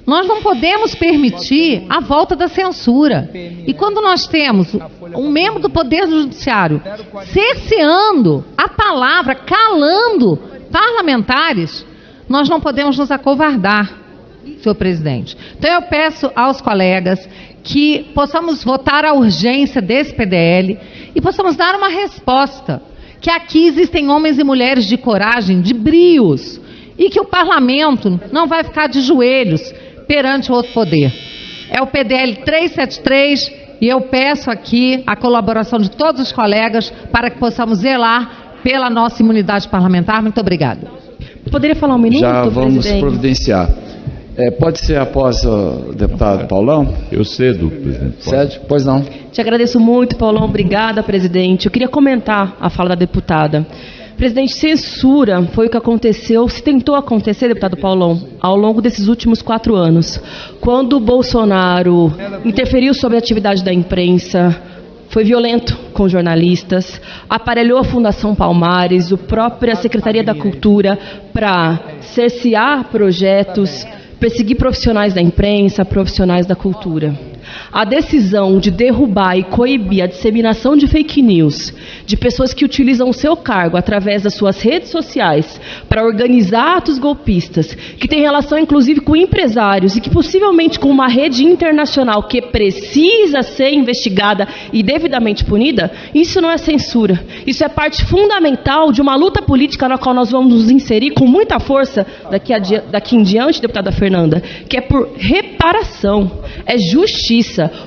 Nós não podemos permitir a volta da censura. E quando nós temos um membro do Poder Judiciário cerceando a palavra, calando parlamentares, nós não podemos nos acovardar, senhor presidente. Então eu peço aos colegas que possamos votar a urgência desse PDL e possamos dar uma resposta, que aqui existem homens e mulheres de coragem, de brios, e que o parlamento não vai ficar de joelhos perante o outro poder. É o PDL 373 e eu peço aqui a colaboração de todos os colegas para que possamos zelar pela nossa imunidade parlamentar. Muito obrigada. Poderia falar um minuto, Já vamos presidente? providenciar. Pode ser após o deputado Paulão? Eu cedo, presidente. Cede? Pois não. Te agradeço muito, Paulão. Obrigada, presidente. Eu queria comentar a fala da deputada. Presidente, censura foi o que aconteceu, se tentou acontecer, deputado Paulão, ao longo desses últimos 4 anos. Quando o Bolsonaro interferiu sobre a atividade da imprensa, foi violento com jornalistas, aparelhou a Fundação Palmares, a própria Secretaria da Cultura, para cercear projetos, perseguir profissionais da imprensa, profissionais da cultura. A decisão de derrubar e coibir a disseminação de fake news de pessoas que utilizam o seu cargo através das suas redes sociais para organizar atos golpistas, que tem relação inclusive com empresários e que possivelmente com uma rede internacional que precisa ser investigada e devidamente punida, isso não é censura. Isso é parte fundamental de uma luta política na qual nós vamos nos inserir com muita força daqui em diante, deputada Fernanda, que é por reparação, é justiça.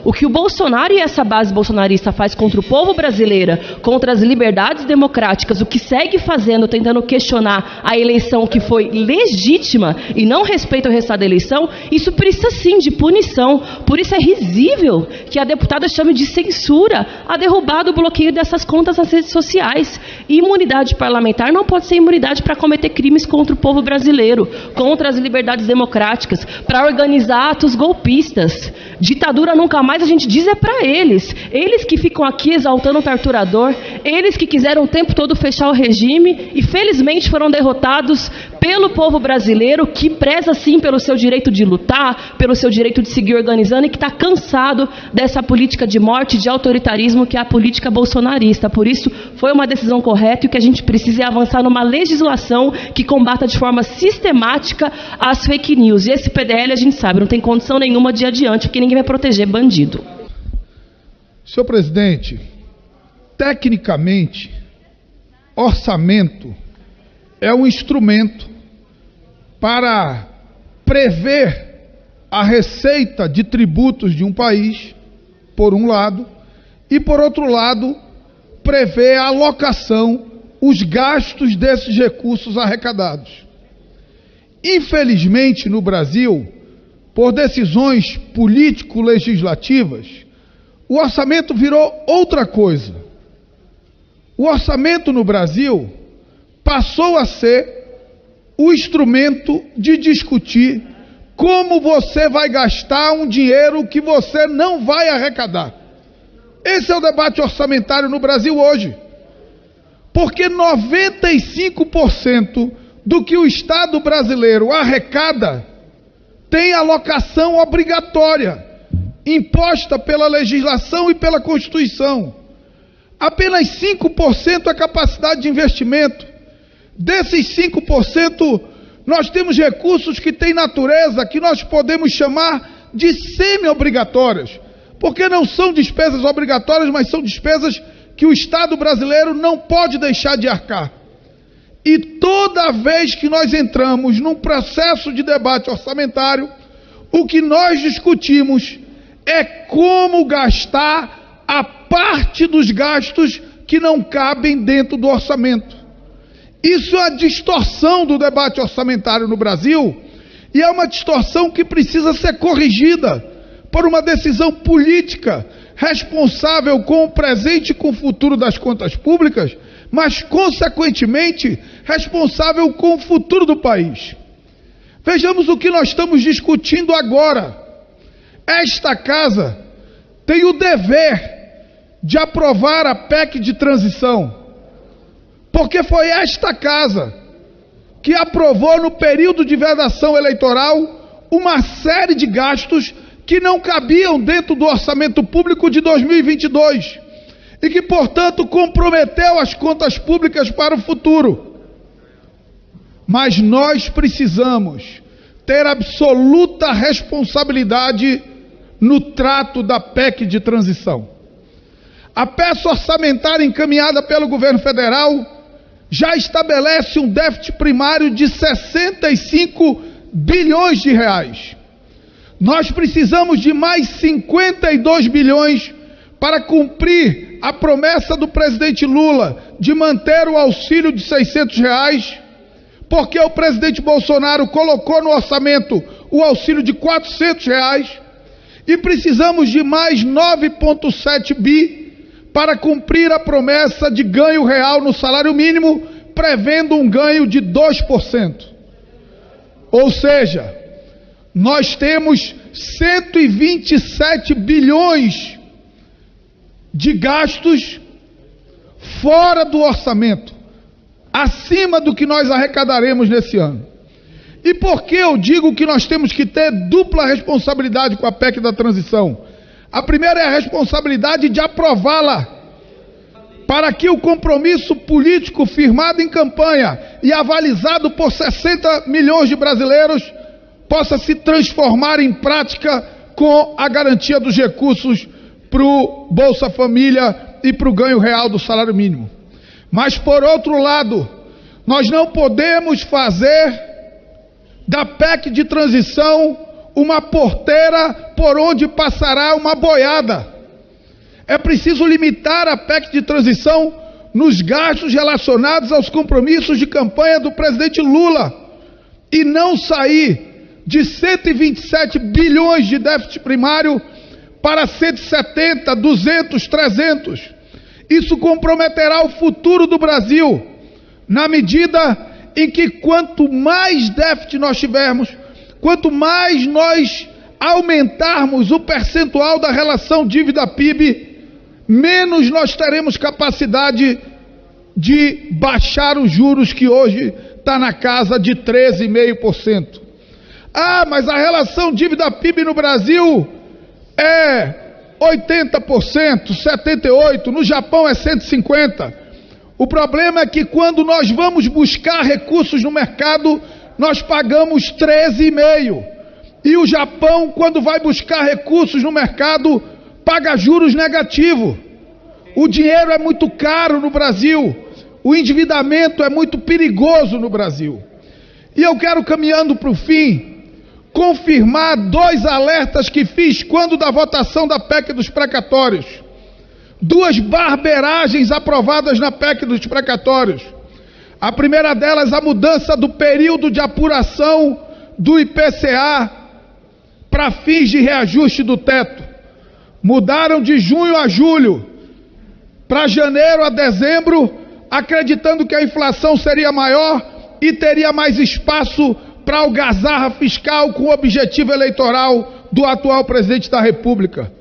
O que o Bolsonaro e essa base bolsonarista faz contra o povo brasileiro, contra as liberdades democráticas, o que segue fazendo, tentando questionar a eleição que foi legítima e não respeita o resultado da eleição, isso precisa sim de punição. Por isso é risível que a deputada chame de censura a derrubada do bloqueio dessas contas nas redes sociais. Imunidade parlamentar não pode ser imunidade para cometer crimes contra o povo brasileiro, contra as liberdades democráticas, para organizar atos golpistas. Ditadura nunca mais, a gente diz é para eles. Eles que ficam aqui exaltando o torturador, eles que quiseram o tempo todo fechar o regime e felizmente foram derrotados pelo povo brasileiro, que preza sim pelo seu direito de lutar, pelo seu direito de seguir organizando e que está cansado dessa política de morte, de autoritarismo que é a política bolsonarista. Por isso, foi uma decisão correta e o que a gente precisa é avançar numa legislação que combata de forma sistemática as fake news. E esse PDL, a gente sabe, não tem condição nenhuma de ir adiante, porque ninguém vai proteger bandido. Senhor presidente, tecnicamente, orçamento é um instrumento para prever a receita de tributos de um país, por um lado, e, por outro lado, prever a alocação, os gastos desses recursos arrecadados. Infelizmente, no Brasil, por decisões político-legislativas, o orçamento virou outra coisa. O orçamento no Brasil passou a ser o instrumento de discutir como você vai gastar um dinheiro que você não vai arrecadar. Esse é o debate orçamentário no Brasil hoje. Porque 95% do que o Estado brasileiro arrecada tem alocação obrigatória, imposta pela legislação e pela Constituição. Apenas 5% é capacidade de investimento. Desses 5%, nós temos recursos que têm natureza que nós podemos chamar de semi-obrigatórias, porque não são despesas obrigatórias, mas são despesas que o Estado brasileiro não pode deixar de arcar. E toda vez que nós entramos num processo de debate orçamentário, o que nós discutimos é como gastar a parte dos gastos que não cabem dentro do orçamento. Isso é a distorção do debate orçamentário no Brasil, e é uma distorção que precisa ser corrigida por uma decisão política responsável com o presente e com o futuro das contas públicas, mas, consequentemente, responsável com o futuro do país. Vejamos o que nós estamos discutindo agora. Esta casa tem o dever de aprovar a PEC de transição, porque foi esta casa que aprovou no período de vedação eleitoral uma série de gastos que não cabiam dentro do orçamento público de 2022 e que, portanto, comprometeu as contas públicas para o futuro. Mas nós precisamos ter absoluta responsabilidade no trato da PEC de transição. A peça orçamentária encaminhada pelo governo federal já estabelece um déficit primário de 65 bilhões de reais. Nós precisamos de mais 52 bilhões para cumprir a promessa do presidente Lula de manter o auxílio de R$600, porque o presidente Bolsonaro colocou no orçamento o auxílio de R$400, e precisamos de mais 9,7 bi para cumprir a promessa de ganho real no salário mínimo, prevendo um ganho de 2%. Ou seja, nós temos 127 bilhões de gastos fora do orçamento, acima do que nós arrecadaremos nesse ano. E por que eu digo que nós temos que ter dupla responsabilidade com a PEC da transição? A primeira é a responsabilidade de aprová-la, para que o compromisso político firmado em campanha e avalizado por 60 milhões de brasileiros possa se transformar em prática com a garantia dos recursos para o Bolsa Família e para o ganho real do salário mínimo. Mas, por outro lado, nós não podemos fazer da PEC de transição uma porteira por onde passará uma boiada. É preciso limitar a PEC de transição nos gastos relacionados aos compromissos de campanha do presidente Lula e não sair de 127 bilhões de déficit primário para 170, 200, 300. Isso comprometerá o futuro do Brasil, na medida em que quanto mais déficit nós tivermos, quanto mais nós aumentarmos o percentual da relação dívida-PIB, menos nós teremos capacidade de baixar os juros, que hoje está na casa de 13,5%. Ah, mas a relação dívida-PIB no Brasil é 80%, 78%, no Japão é 150%. O problema é que quando nós vamos buscar recursos no mercado, nós pagamos 13,5%. E o Japão, quando vai buscar recursos no mercado, paga juros negativos. O dinheiro é muito caro no Brasil. O endividamento é muito perigoso no Brasil. E eu quero, caminhando para o fim, confirmar 2 alertas que fiz quando da votação da PEC dos precatórios. 2 barberagens aprovadas na PEC dos precatórios. A primeira delas, a mudança do período de apuração do IPCA para fins de reajuste do teto. Mudaram de junho a julho, para janeiro a dezembro, acreditando que a inflação seria maior e teria mais espaço para algazarra fiscal com o objetivo eleitoral do atual presidente da República.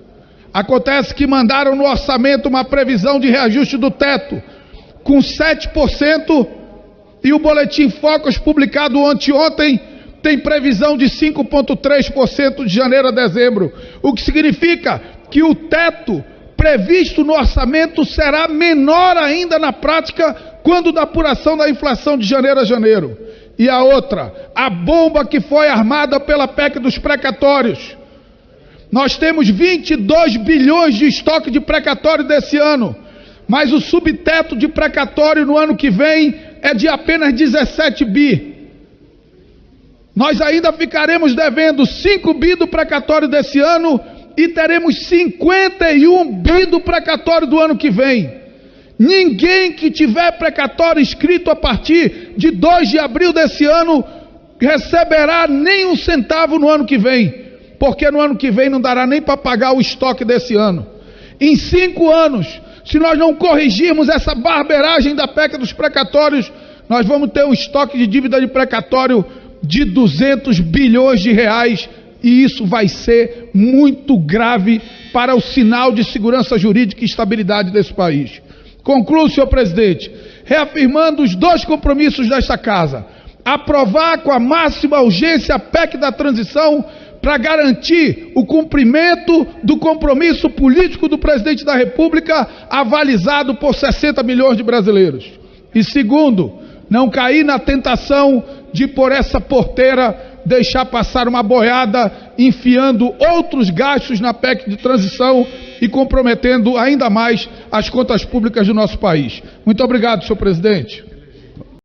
Acontece que mandaram no orçamento uma previsão de reajuste do teto com 7%, e o Boletim Focus, publicado anteontem, tem previsão de 5,3% de janeiro a dezembro, o que significa que o teto previsto no orçamento será menor ainda na prática quando da apuração da inflação de janeiro a janeiro. E a outra, a bomba que foi armada pela PEC dos precatórios. Nós temos 22 bilhões de estoque de precatório desse ano, mas o subteto de precatório no ano que vem é de apenas 17 bi. Nós ainda ficaremos devendo 5 bi do precatório desse ano e teremos 51 bi do precatório do ano que vem. Ninguém que tiver precatório escrito a partir de 2 de abril desse ano receberá nem um centavo no ano que vem, porque no ano que vem não dará nem para pagar o estoque desse ano. Em 5 anos, se nós não corrigirmos essa barberagem da PEC dos precatórios, nós vamos ter um estoque de dívida de precatório de 200 bilhões de reais, e isso vai ser muito grave para o sinal de segurança jurídica e estabilidade desse país. Concluo, senhor presidente, reafirmando os 2 compromissos desta casa: aprovar com a máxima urgência a PEC da transição para garantir o cumprimento do compromisso político do presidente da República, avalizado por 60 milhões de brasileiros. E segundo, não cair na tentação de, por essa porteira, deixar passar uma boiada, enfiando outros gastos na PEC de transição e comprometendo ainda mais as contas públicas do nosso país. Muito obrigado, senhor presidente.